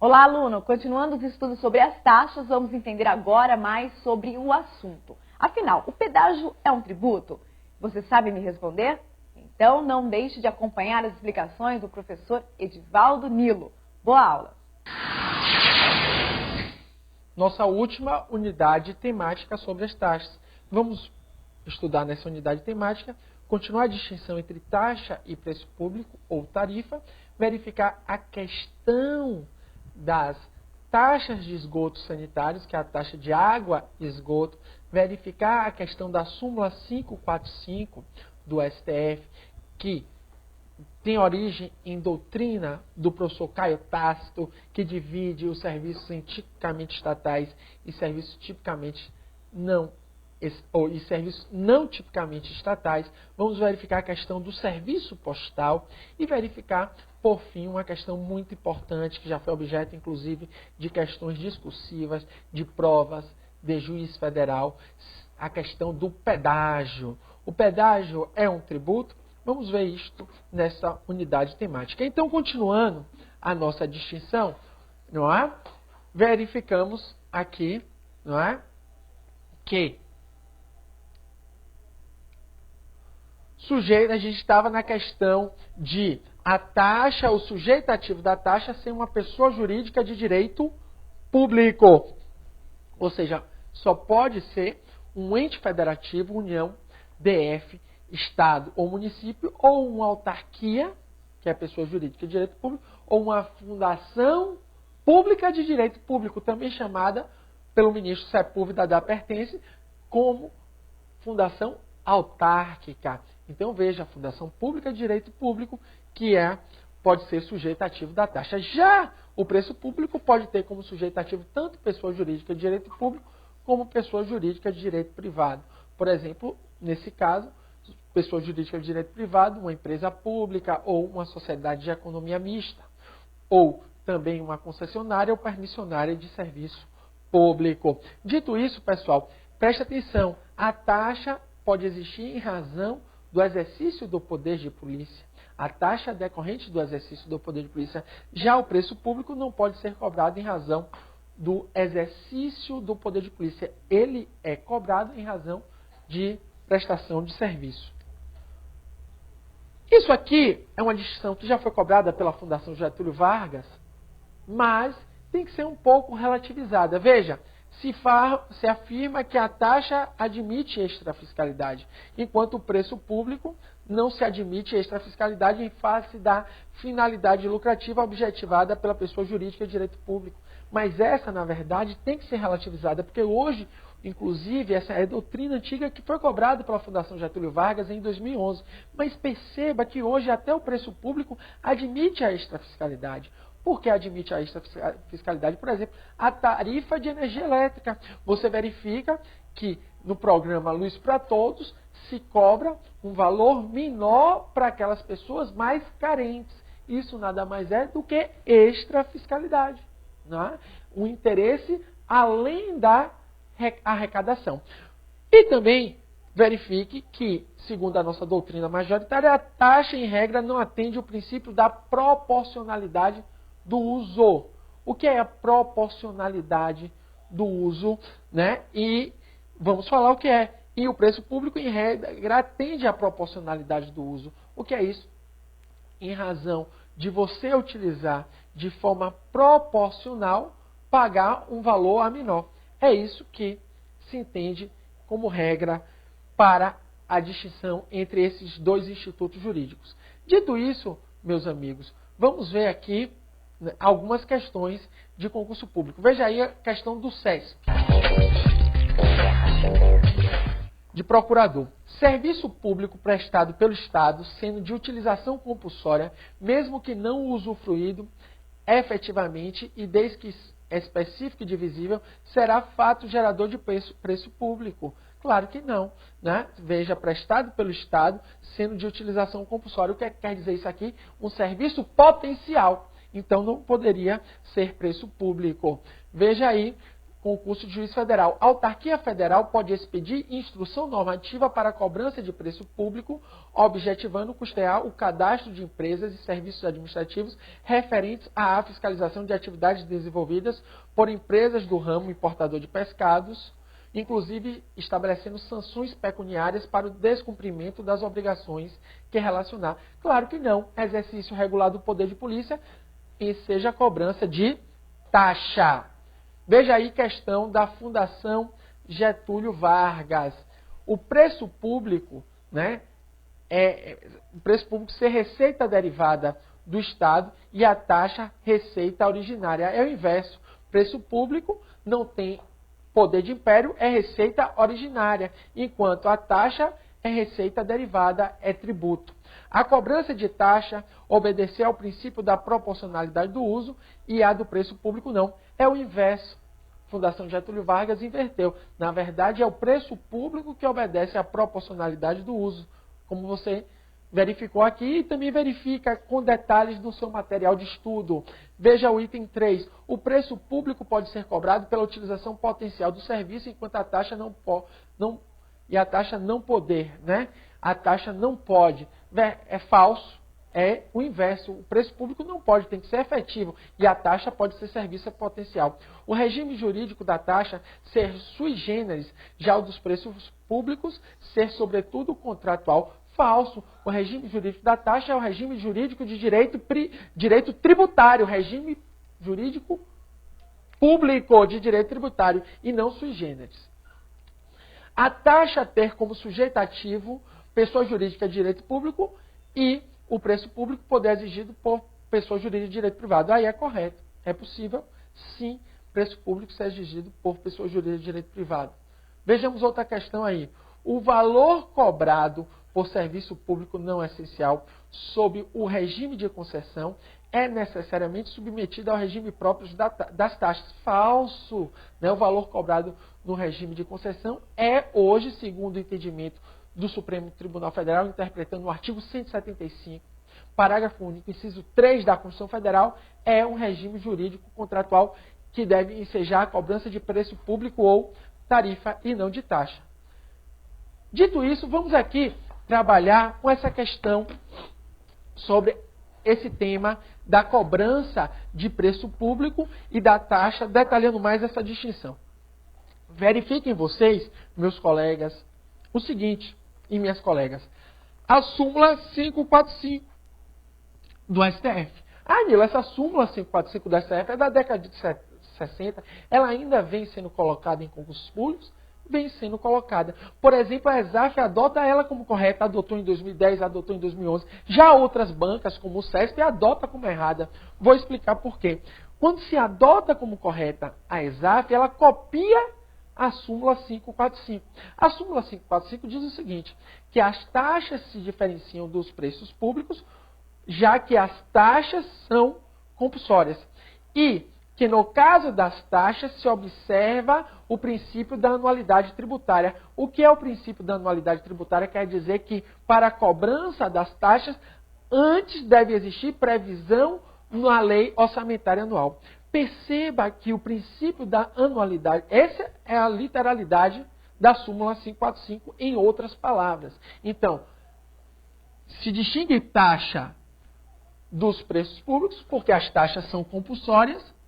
Olá, aluno! Continuando os estudos sobre as taxas, vamos entender agora mais sobre o assunto. Afinal, o pedágio é um tributo? Você sabe me responder? Então, não deixe de acompanhar as explicações do professor Edivaldo Nilo. Boa aula! Nossa última unidade temática sobre as taxas. Vamos estudar nessa unidade temática, continuar a distinção entre taxa e preço público ou tarifa, verificar a questão das taxas de esgotos sanitários, que é a taxa de água e esgoto, verificar a questão da súmula 545 do STF, que tem origem em doutrina do professor Caio Tácito, que divide os serviços em tipicamente estatais e serviços tipicamente e serviços não tipicamente estatais. Vamos verificar a questão do serviço postal e verificar, por fim, uma questão muito importante, que já foi objeto, inclusive, de questões discursivas, de provas de juiz federal, a questão do pedágio. O pedágio é um tributo? Vamos ver isto nessa unidade temática. Então, continuando a nossa distinção, não é? Verificamos aqui, não é? Que a gente estava na questão de a taxa, o sujeito ativo da taxa ser uma pessoa jurídica de direito público. Ou seja, só pode ser um ente federativo, União, DF, Estado ou município, ou uma autarquia, que é a pessoa jurídica de direito público, ou uma fundação pública de direito público, também chamada pelo ministro Sepúlveda da Pertence como fundação autárquica. Então veja, a fundação pública de direito público, que pode ser sujeito ativo da taxa. Já o preço público pode ter como sujeito ativo tanto pessoa jurídica de direito público como pessoa jurídica de direito privado. Por exemplo, nesse caso, pessoa jurídica de direito privado, uma empresa pública ou uma sociedade de economia mista, ou também uma concessionária ou permissionária de serviço público. Dito isso, pessoal, preste atenção, a taxa pode existir em razão do exercício do poder de polícia. A taxa decorrente do exercício do poder de polícia. Já o preço público não pode ser cobrado em razão do exercício do poder de polícia. Ele é cobrado em razão de prestação de serviço. Isso aqui é uma distinção que já foi cobrada pela Fundação Getúlio Vargas, mas tem que ser um pouco relativizada. Veja, se afirma que a taxa admite extrafiscalidade, enquanto o preço público não se admite extrafiscalidade em face da finalidade lucrativa objetivada pela pessoa jurídica de direito público. Mas essa, na verdade, tem que ser relativizada, porque hoje, inclusive, essa é a doutrina antiga que foi cobrada pela Fundação Getúlio Vargas em 2011. Mas perceba que hoje até o preço público admite a extrafiscalidade. Por que admite a extrafiscalidade? Por exemplo, a tarifa de energia elétrica. Você verifica que no programa Luz para Todos se cobra um valor menor para aquelas pessoas mais carentes. Isso nada mais é do que extrafiscalidade. Não é? Um interesse além da arrecadação. E também verifique que, segundo a nossa doutrina majoritária, a taxa, em regra, não atende o princípio da proporcionalidade do uso. O que é a proporcionalidade do uso, né? E vamos falar o que é. E o preço público, em regra, atende à proporcionalidade do uso. O que é isso? Em razão de você utilizar de forma proporcional, pagar um valor a menor. É isso que se entende como regra para a distinção entre esses dois institutos jurídicos. Dito isso, meus amigos, vamos ver aqui algumas questões de concurso público. Veja aí a questão do SESP, de procurador. Serviço público prestado pelo Estado, sendo de utilização compulsória, mesmo que não usufruído efetivamente e desde que específico e divisível, será fato gerador de preço público. Claro que não, né? Veja, prestado pelo Estado, sendo de utilização compulsória. O que quer dizer isso aqui? Um serviço potencial. Então, não poderia ser preço público. Veja aí, concurso de juiz federal. A autarquia federal pode expedir instrução normativa para a cobrança de preço público, objetivando custear o cadastro de empresas e serviços administrativos referentes à fiscalização de atividades desenvolvidas por empresas do ramo importador de pescados, inclusive estabelecendo sanções pecuniárias para o descumprimento das obrigações que relacionar. Claro que não, exercício regular do poder de polícia e seja a cobrança de taxa. Veja aí questão da Fundação Getúlio Vargas. O preço público, né, o preço público ser receita derivada do Estado e a taxa receita originária. É o inverso. Preço público não tem poder de império, é receita originária, enquanto a taxa é receita derivada, é tributo. A cobrança de taxa obedecer ao princípio da proporcionalidade do uso e a do preço público não. É o inverso. Fundação Getúlio Vargas inverteu. Na verdade, é o preço público que obedece à proporcionalidade do uso, como você verificou aqui e também verifica com detalhes no seu material de estudo. Veja o item 3. O preço público pode ser cobrado pela utilização potencial do serviço, enquanto a taxa a taxa não poder, né? A taxa não pode. É falso. É o inverso. O preço público não pode, tem que ser efetivo. E a taxa pode ser serviço potencial. O regime jurídico da taxa ser sui generis, já o dos preços públicos ser, sobretudo, contratual. Falso. O regime jurídico da taxa é o regime jurídico de direito tributário. Regime jurídico público de direito tributário e não sui generis. A taxa ter como sujeito ativo pessoa jurídica de direito público e o preço público poder exigido por pessoa jurídica de direito privado. Aí é correto. É possível, sim, preço público ser exigido por pessoa jurídica de direito privado. Vejamos outra questão aí. O valor cobrado por serviço público não essencial sob o regime de concessão é necessariamente submetido ao regime próprio das taxas. Falso. Né? O valor cobrado no regime de concessão é hoje, segundo o entendimento do Supremo Tribunal Federal, interpretando o artigo 175, parágrafo único, inciso 3 da Constituição Federal, é um regime jurídico contratual que deve ensejar a cobrança de preço público ou tarifa e não de taxa. Dito isso, vamos aqui trabalhar com essa questão sobre esse tema da cobrança de preço público e da taxa, detalhando mais essa distinção. Verifiquem vocês, meus colegas, o seguinte, e minhas colegas, a súmula 545 do STF. Ah, Nilo, essa súmula 545 do STF é da década de 60, ela ainda vem sendo colocada em concursos públicos? Vem sendo colocada. Por exemplo, a ESAF adota ela como correta, adotou em 2010, adotou em 2011. Já outras bancas, como o CESP, adota como errada. Vou explicar por quê. Quando se adota como correta a ESAF, ela copia a súmula 545. A súmula 545 diz o seguinte, que as taxas se diferenciam dos preços públicos, já que as taxas são compulsórias. E que no caso das taxas se observa o princípio da anualidade tributária. O que é o princípio da anualidade tributária? Quer dizer que para a cobrança das taxas, antes deve existir previsão na lei orçamentária anual. Perceba que o princípio da anualidade, essa é a literalidade da súmula 545, em outras palavras. Então, se distingue taxa dos preços públicos, porque as taxas são compulsórias,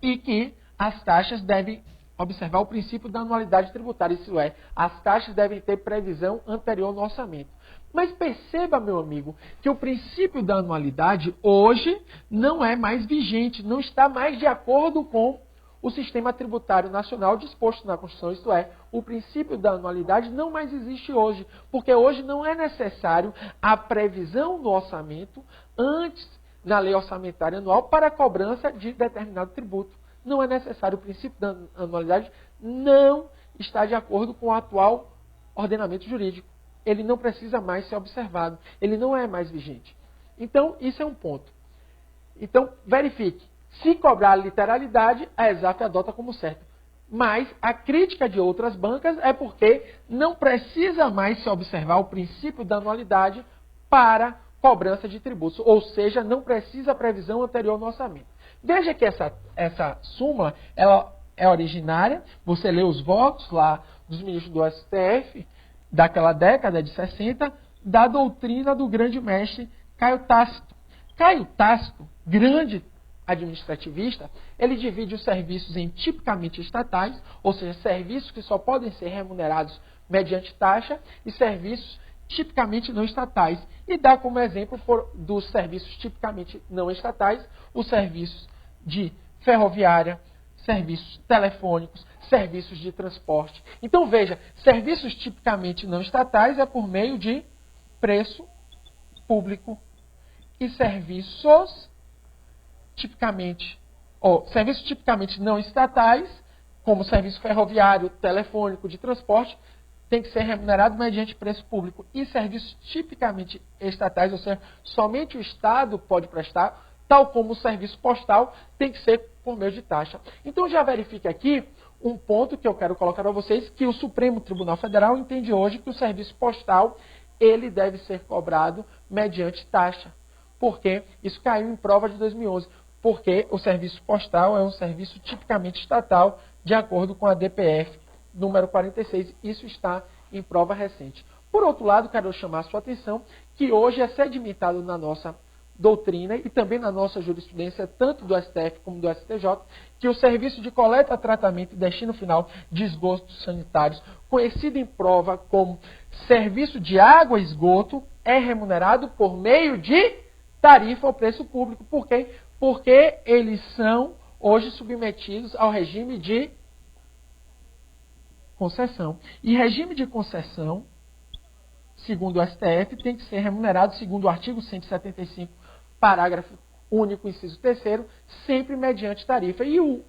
e que as taxas devem observar o princípio da anualidade tributária. Isso é, as taxas devem ter previsão anterior no orçamento. Mas perceba, meu amigo, que o princípio da anualidade hoje não é mais vigente, não está mais de acordo com o sistema tributário nacional disposto na Constituição. Isto é, o princípio da anualidade não mais existe hoje, porque hoje não é necessário a previsão no orçamento antes na lei orçamentária anual para a cobrança de determinado tributo. Não é necessário, o princípio da anualidade não está de acordo com o atual ordenamento jurídico. Ele não precisa mais ser observado, ele não é mais vigente. Então, isso é um ponto. Então, verifique. Se cobrar a literalidade, a ESAF adota como certo. Mas a crítica de outras bancas é porque não precisa mais se observar o princípio da anualidade para cobrança de tributos, ou seja, não precisa previsão anterior no orçamento. Veja que essa súmula, ela é originária. Você lê os votos lá dos ministros do STF daquela década de 60, da doutrina do grande mestre Caio Tácito. Caio Tácito, grande administrativista, ele divide os serviços em tipicamente estatais, ou seja, serviços que só podem ser remunerados mediante taxa, e serviços tipicamente não estatais. E dá como exemplo dos serviços tipicamente não estatais, os serviços de ferroviária, serviços telefônicos, serviços de transporte. Então veja, serviços tipicamente não estatais é por meio de preço público e serviços tipicamente não estatais, como serviço ferroviário, telefônico, de transporte, tem que ser remunerado mediante preço público. E serviços tipicamente estatais, ou seja, somente o Estado pode prestar, tal como o serviço postal, tem que ser por meio de taxa. Então já verifique aqui um ponto que eu quero colocar a vocês, que o Supremo Tribunal Federal entende hoje que o serviço postal ele deve ser cobrado mediante taxa. Porque isso caiu em prova de 2011. Porque o serviço postal é um serviço tipicamente estatal, de acordo com a DPF número 46. Isso está em prova recente. Por outro lado, quero chamar a sua atenção que hoje é sedimentado na nossa doutrina e também na nossa jurisprudência, tanto do STF como do STJ, que o serviço de coleta, tratamento e destino final de esgotos sanitários, conhecido em prova como serviço de água e esgoto, é remunerado por meio de tarifa ou preço público. Por quê? Porque eles são hoje submetidos ao regime de concessão. E regime de concessão, segundo o STF, tem que ser remunerado, segundo o artigo 175, parágrafo único, inciso 3º, sempre mediante tarifa. E o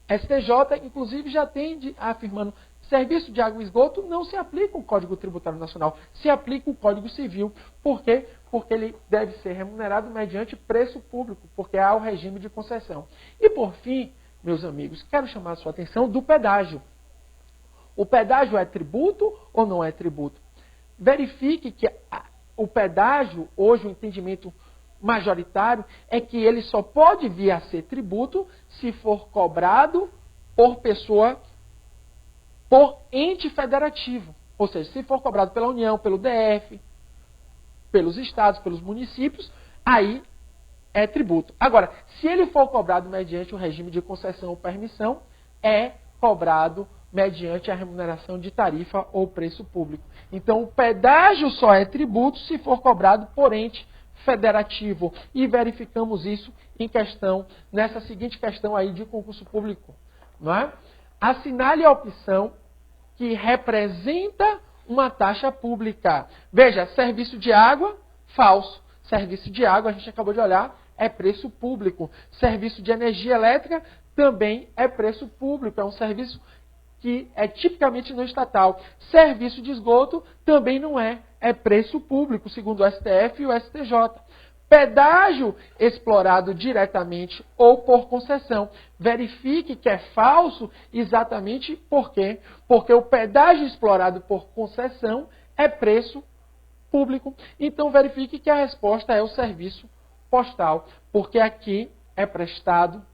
STJ, inclusive, já tende afirmando serviço de água e esgoto não se aplica o Código Tributário Nacional, se aplica o Código Civil. Por quê? Porque ele deve ser remunerado mediante preço público, porque há o regime de concessão. E por fim, meus amigos, quero chamar a sua atenção do pedágio. O pedágio é tributo ou não é tributo? Verifique que o pedágio, hoje o entendimento majoritário, é que ele só pode vir a ser tributo se for cobrado por ente federativo. Ou seja, se for cobrado pela União, pelo DF, pelos estados, pelos municípios, aí é tributo. Agora, se ele for cobrado mediante o regime de concessão ou permissão, é cobrado mediante a remuneração de tarifa ou preço público. Então, o pedágio só é tributo se for cobrado por ente federativo. E verificamos isso nessa seguinte questão aí de concurso público. Não é? Assinale a opção que representa uma taxa pública. Veja, serviço de água, falso. Serviço de água, a gente acabou de olhar, é preço público. Serviço de energia elétrica também é preço público. É um serviço que é tipicamente não estatal. Serviço de esgoto também não é preço público, segundo o STF e o STJ. Pedágio explorado diretamente ou por concessão. Verifique que é falso exatamente por quê? Porque o pedágio explorado por concessão é preço público. Então verifique que a resposta é o serviço postal, porque aqui é prestado,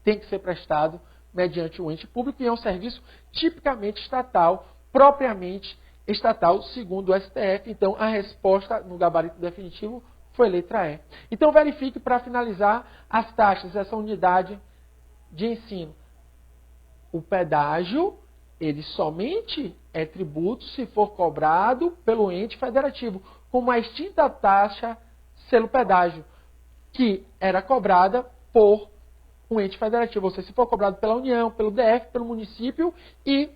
tem que ser prestado mediante o ente público e é um serviço tipicamente estatal, propriamente estatal, segundo o STF. Então a resposta no gabarito definitivo foi letra E. Então verifique, para finalizar, as taxas dessa unidade de ensino. O pedágio, ele somente é tributo se for cobrado pelo ente federativo, como a extinta taxa selo pedágio, que era cobrada por um ente federativo, ou seja, se for cobrado pela União, pelo DF, pelo município e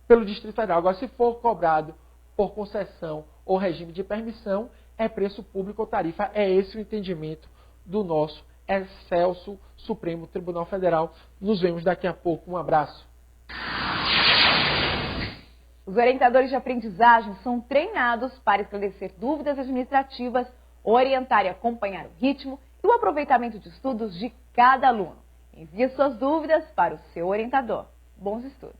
pelo Distrito Federal. Agora, se for cobrado por concessão ou regime de permissão, é preço público ou tarifa. É esse o entendimento do nosso excelso Supremo Tribunal Federal. Nos vemos daqui a pouco. Um abraço. Os orientadores de aprendizagem são treinados para esclarecer dúvidas administrativas, orientar e acompanhar o ritmo e o aproveitamento de estudos de cada aluno. Envie suas dúvidas para o seu orientador. Bons estudos!